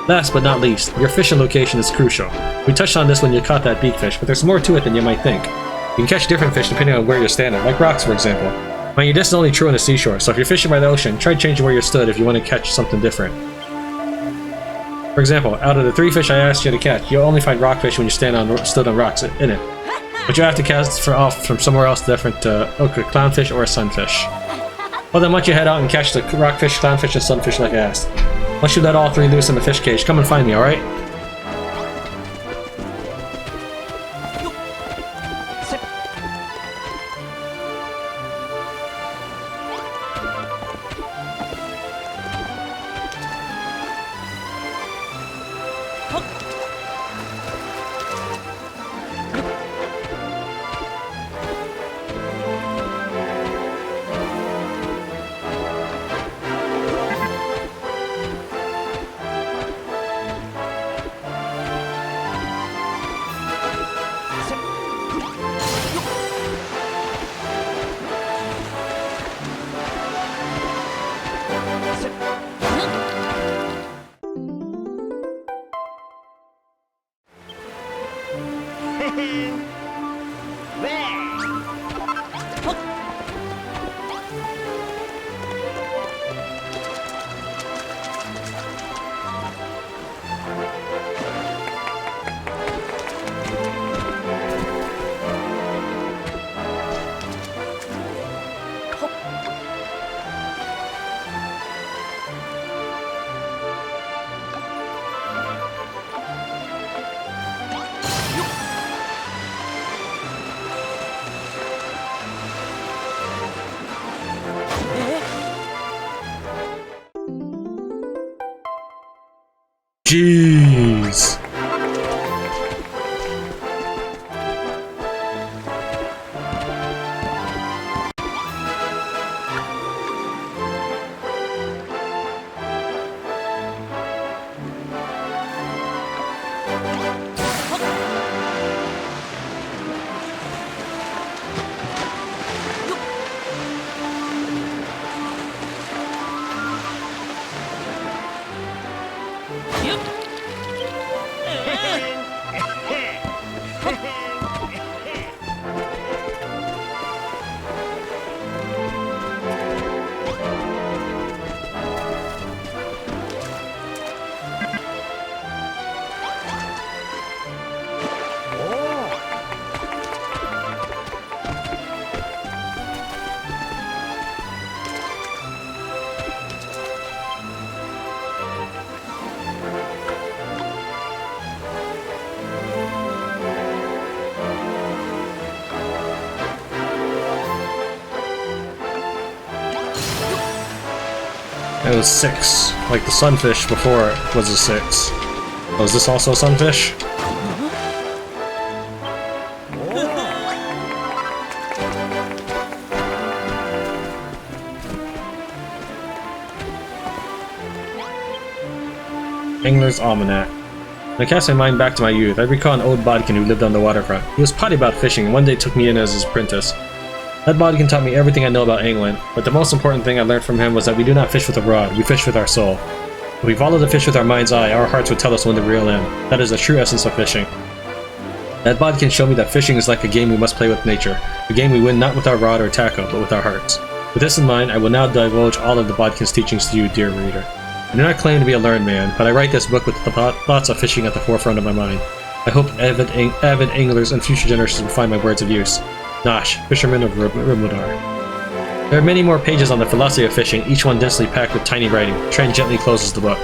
Last but not least, your fishing location is crucial. We touched on this when you caught that beak fish, but there's more to it than you might think. You can catch different fish depending on where you're standing, like rocks for example. Mind you, this is only true on the seashore, so if you're fishing by the ocean, try changing where you stood if you want to catch something different. For example, out of the 3 fish I asked you to catch, you'll only find rockfish when you stood on rocks in it. But you have to cast off from somewhere else different to hook a clownfish or a sunfish. Well then, once you head out and catch the rockfish, clownfish, and sunfish like I asked. Once you let all 3 loose in the fish cage, come and find me, alright? Jeez. It was 6. Like the sunfish before it was a 6. Oh, is this also sunfish? Angler's Almanac. When I cast my mind back to my youth, I recall an old bodkin who lived on the waterfront. He was potty about fishing and one day took me in as his apprentice. That bodkin taught me everything I know about angling, but the most important thing I learned from him was that we do not fish with a rod, we fish with our soul. If we follow the fish with our mind's eye, our hearts would tell us when to reel in. That is the true essence of fishing. That bodkin showed me that fishing is like a game we must play with nature, a game we win not with our rod or tackle, but with our hearts. With this in mind, I will now divulge all of the bodkin's teachings to you, dear reader. I do not claim to be a learned man, but I write this book with the thoughts of fishing at the forefront of my mind. I hope avid anglers and future generations will find my words of use. Nosh, fisherman of Rimudar. There are many more pages on the philosophy of fishing, each one densely packed with tiny writing. Tran gently closes the book.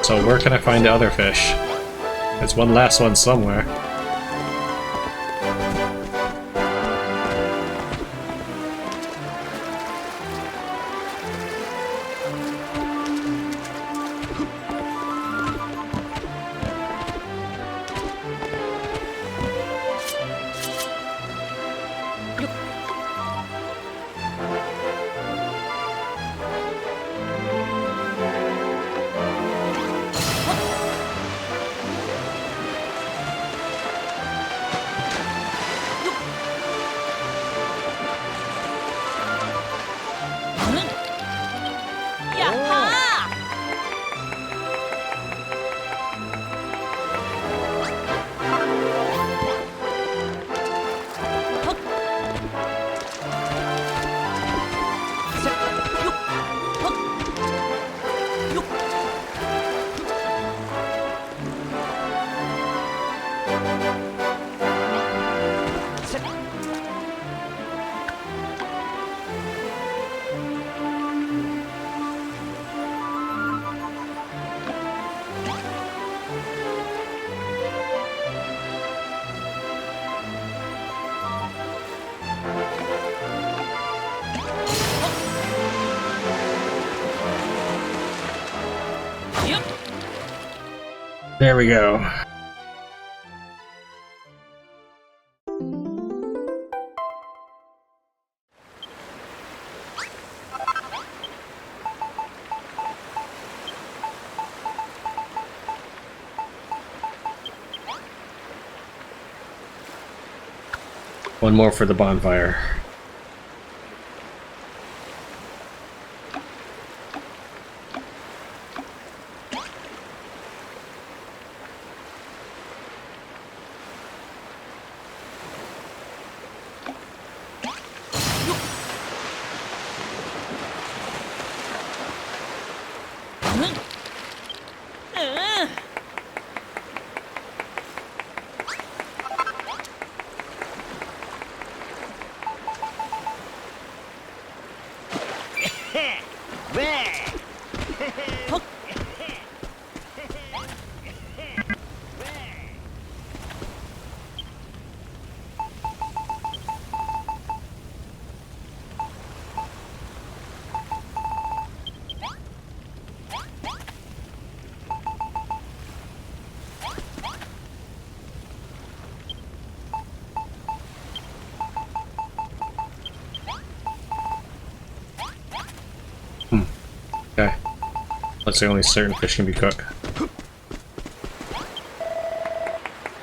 So where can I find the other fish? There's one last one somewhere. There we go. One more for the bonfire. Okay. Let's say only certain fish can be cooked.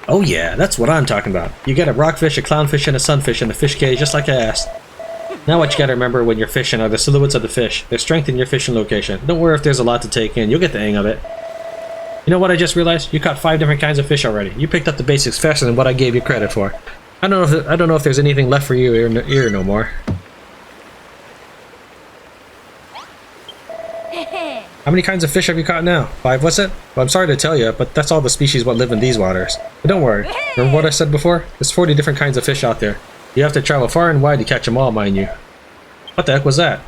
Oh yeah, that's what I'm talking about. You get a rockfish, a clownfish, and a sunfish in the fish cage just like I asked. Now what you gotta remember when you're fishing are the silhouettes of the fish, their strength in your fishing location. Don't worry if there's a lot to take in, you'll get the hang of it. You know what I just realized? You caught 5 different kinds of fish already. You picked up the basics faster than what I gave you credit for. I don't know if there's anything left for you here no more. How many kinds of fish have you caught now? 5, was it? Well, I'm sorry to tell you, but that's all the species what live in these waters. But don't worry. Remember what I said before? There's 40 different kinds of fish out there. You have to travel far and wide to catch them all, mind you. What the heck was that?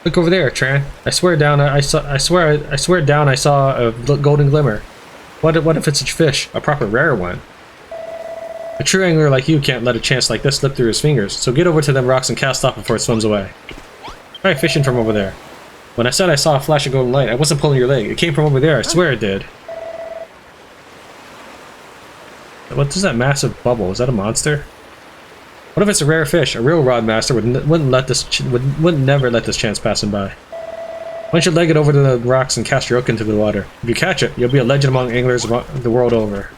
Look over there, Tran. I swear down I saw a golden glimmer. What if it's a fish? A proper rare one? A true angler like you can't let a chance like this slip through his fingers, so get over to them rocks and cast off before it swims away. Try fishing from over there. When I said I saw a flash of golden light, I wasn't pulling your leg. It came from over there, I swear it did. What is that massive bubble? Is that a monster? What if it's a rare fish? A real rod master wouldn't never let this chance pass him by. Why don't you leg it over to the rocks and cast your hook into the water? If you catch it, you'll be a legend among anglers the world over.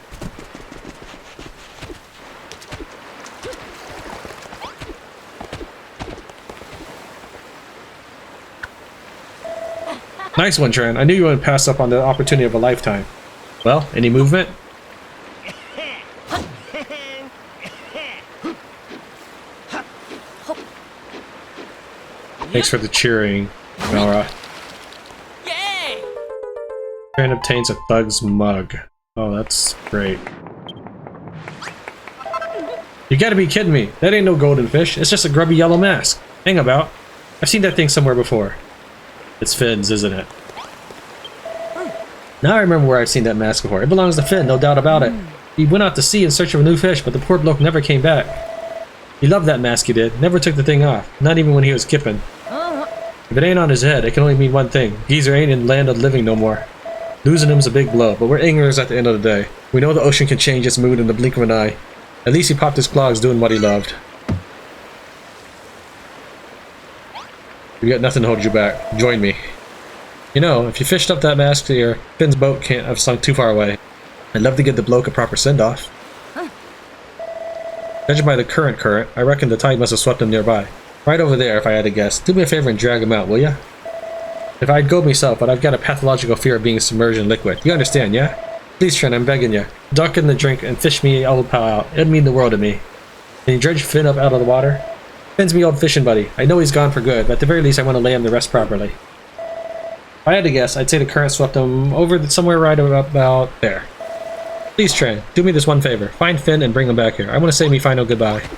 Nice one, Tran. I knew you wouldn't pass up on the opportunity of a lifetime. Well, any movement? Thanks for the cheering, Nora. Tran obtains a thug's mug. Oh, that's great. You gotta be kidding me. That ain't no golden fish. It's just a grubby yellow mask. Hang about. I've seen that thing somewhere before. It's Finn's, isn't it? Now I remember where I've seen that mask before. It belongs to Finn, no doubt about it. He went out to sea in search of a new fish, but the poor bloke never came back. He loved that mask, he did. Never took the thing off. Not even when he was kipping. If it ain't on his head, it can only mean one thing. Geezer ain't in land of the living no more. Losing him's a big blow, but we're anglers at the end of the day. We know the ocean can change its mood in the blink of an eye. At least he popped his clogs doing what he loved. You got nothing to hold you back. Join me. You know, if you fished up that mask here, Finn's boat can't have sunk too far away. I'd love to give the bloke a proper send-off. Judging by the current, I reckon the tide must have swept him nearby. Right over there, if I had to guess. Do me a favor and drag him out, will ya? If I'd go myself, but I've got a pathological fear of being submerged in liquid. You understand, yeah? Please, Tran, I'm begging ya. Duck in the drink and fish me old pal out. It'd mean the world to me. Can you dredge Finn up out of the water? Finn's me old fishing buddy. I know he's gone for good, but at the very least I want to lay him to rest properly. If I had to guess, I'd say the current swept him over somewhere right about there. Please, Tran, do me this one favor. Find Finn and bring him back here. I want to say me final goodbye.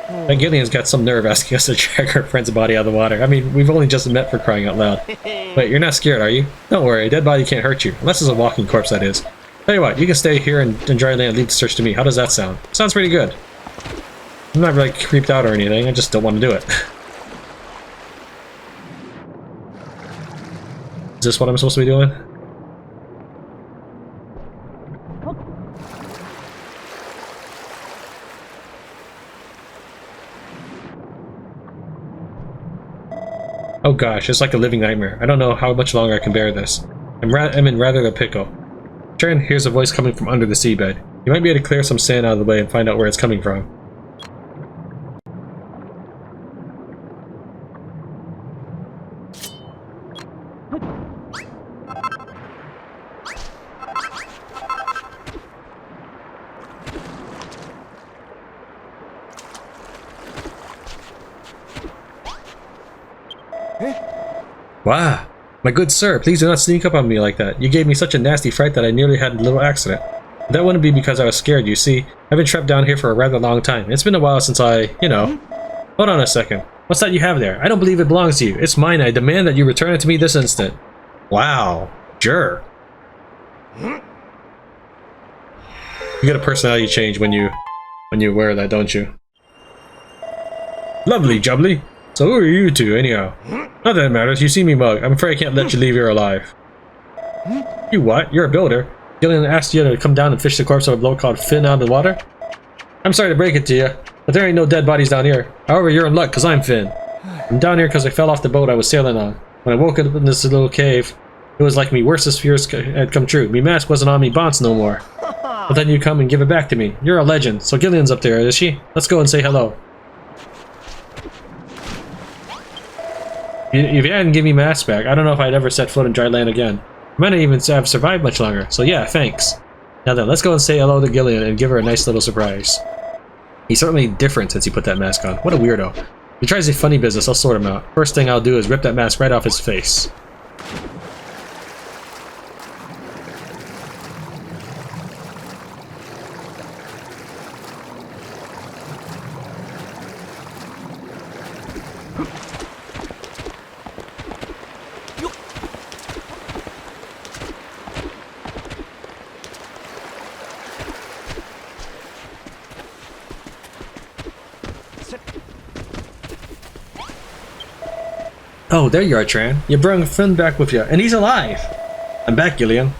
That Gillian's got some nerve asking us to drag our friend's body out of the water. I mean, we've only just met for crying out loud. Wait, you're not scared, are you? Don't worry, a dead body can't hurt you. Unless it's a walking corpse, that is. Tell you what, you can stay here and dry land, leave the search to me. How does that sound? Sounds pretty good. I'm not really creeped out or anything, I just don't want to do it. Is this what I'm supposed to be doing? Oh gosh, it's like a living nightmare. I don't know how much longer I can bear this. I'm in rather a pickle. Tran hears a voice coming from under the seabed. You might be able to clear some sand out of the way and find out where it's coming from. Wow, my good sir, please do not sneak up on me like that. You gave me such a nasty fright that I nearly had a little accident. But that wouldn't be because I was scared, you see. I've been trapped down here for a rather long time. It's been a while since I, you know... Hold on a second. What's that you have there? I don't believe it belongs to you. It's mine. I demand that you return it to me this instant. Wow. Sure. You get a personality change when you wear that, don't you? Lovely, jubbly. So who are you two, anyhow? Not that it matters. You see me mug. I'm afraid I can't let you leave here alive. You what? You're a builder. Gillian asked you to come down and fish the corpse of a bloke called Finn out of the water? I'm sorry to break it to you, but there ain't no dead bodies down here. However, you're in luck, because I'm Finn. I'm down here because I fell off the boat I was sailing on. When I woke up in this little cave, it was like me worstest fears had come true. Me mask wasn't on me bonds no more. But then you come and give it back to me. You're a legend. So Gillian's up there, is she? Let's go and say hello. If you hadn't given me mask back, I don't know if I'd ever set foot in dry land again. I might not even have survived much longer, so yeah, thanks. Now then, let's go and say hello to Gillian and give her a nice little surprise. He's certainly different since he put that mask on. What a weirdo. If he tries a funny business, I'll sort him out. First thing I'll do is rip that mask right off his face. Oh, there you are, Tran. You brought Finn back with you, and he's alive! I'm back, Gillian.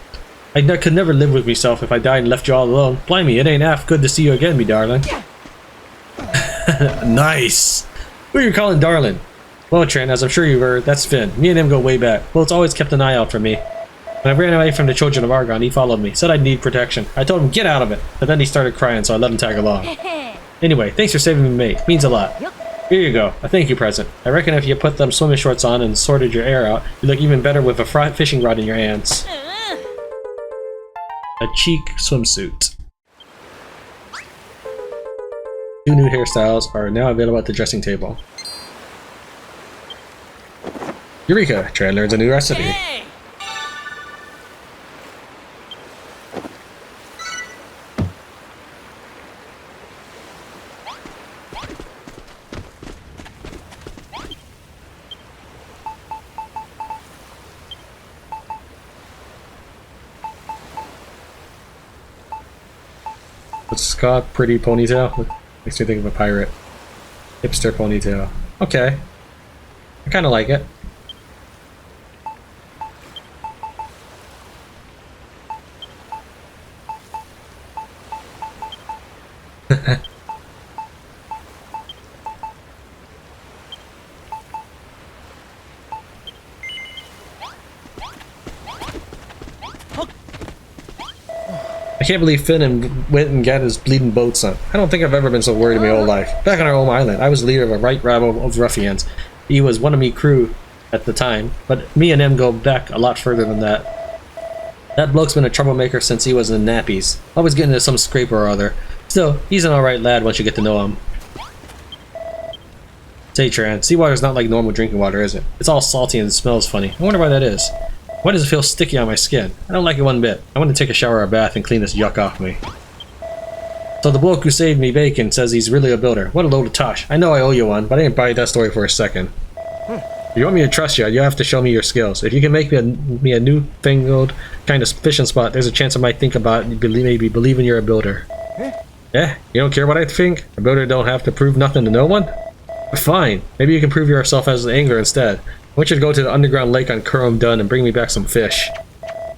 Could never live with myself if I died and left you all alone. Blimey, it ain't half good to see you again, me darling. Nice! Who are you calling darling? Well, Tran, as I'm sure you heard, that's Finn. Me and him go way back. Bolt's always kept an eye out for me. When I ran away from the children of Argon, he followed me, said I'd need protection. I told him, get out of it, but then he started crying, so I let him tag along. Anyway, thanks for saving me, mate. Means a lot. Here you go, a thank you present. I reckon if you put them swimming shorts on and sorted your hair out, you'd look even better with a fishing rod in your hands. A cheek swimsuit. 2 new hairstyles are now available at the dressing table. Eureka! Tran learns a new recipe. What's it called? Pretty ponytail? Makes me think of a pirate. Hipster ponytail. Okay. I kinda like it. I can't believe Finn went and got his bleeding boat sunk. I don't think I've ever been so worried in my whole life. Back on our home island, I was the leader of a right rabble of ruffians. He was one of me crew at the time, but me and him go back a lot further than that. That bloke's been a troublemaker since he was in nappies. Always getting into some scrape or other. Still, he's an alright lad once you get to know him. Say, Tran, seawater's not like normal drinking water, is it? It's all salty and it smells funny. I wonder why that is. Why does it feel sticky on my skin? I don't like it one bit. I want to take a shower or a bath and clean this yuck off me. So the bloke who saved me bacon says he's really a builder. What a load of tosh. I know I owe you one, but I didn't buy that story for a second. If you want me to trust you, you have to show me your skills. If you can make me a newfangled kind of fishing spot, there's a chance I might think about maybe believing you're a builder. Yeah? You don't care what I think? A builder don't have to prove nothing to no one? Fine. Maybe you can prove yourself as an angler instead. I want you to go to the underground lake on Kurum Dun and bring me back some fish.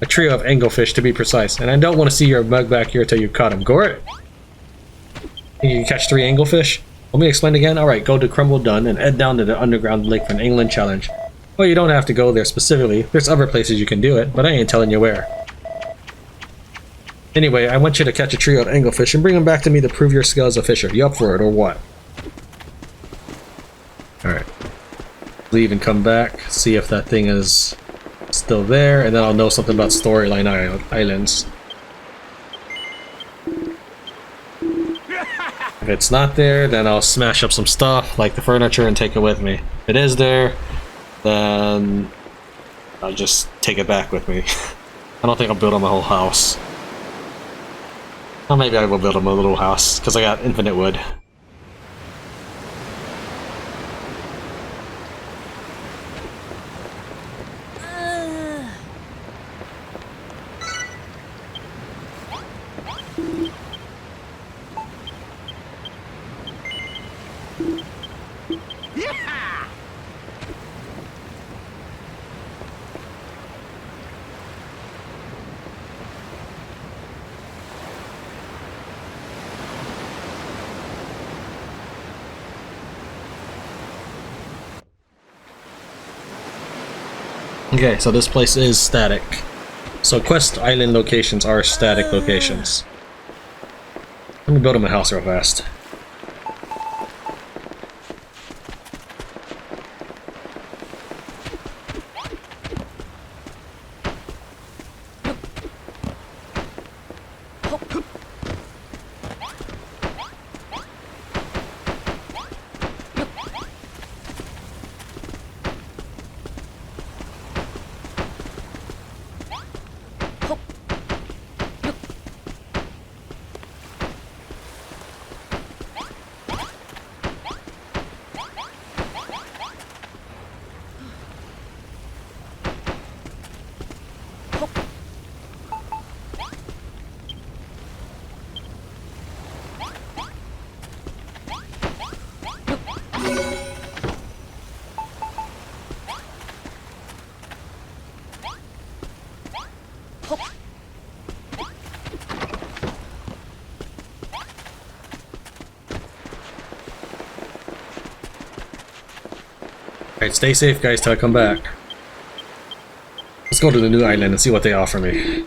A trio of anglefish to be precise, and I don't want to see your mug back here till you caught him. Gore it! Think you can catch 3 anglefish? Let me explain again? Alright, go to Crumble Dun and head down to the underground lake for an angling challenge. Well, you don't have to go there specifically. There's other places you can do it, but I ain't telling you where. Anyway, I want you to catch a trio of anglefish and bring them back to me to prove your skill as a fisher. You up for it, or what? Alright. Leave and come back, see if that thing is still there, and then I'll know something about Storyline Islands. If it's not there, then I'll smash up some stuff, like the furniture, and take it with me. If it is there, then I'll just take it back with me. I don't think I'll build on my whole house. Well, maybe I will build on my little house, because I got infinite wood. Okay, so this place is static. So Quest Island locations are static locations. Let me build him a house real fast. Alright, stay safe guys till I come back. Let's go to the new island and see what they offer me.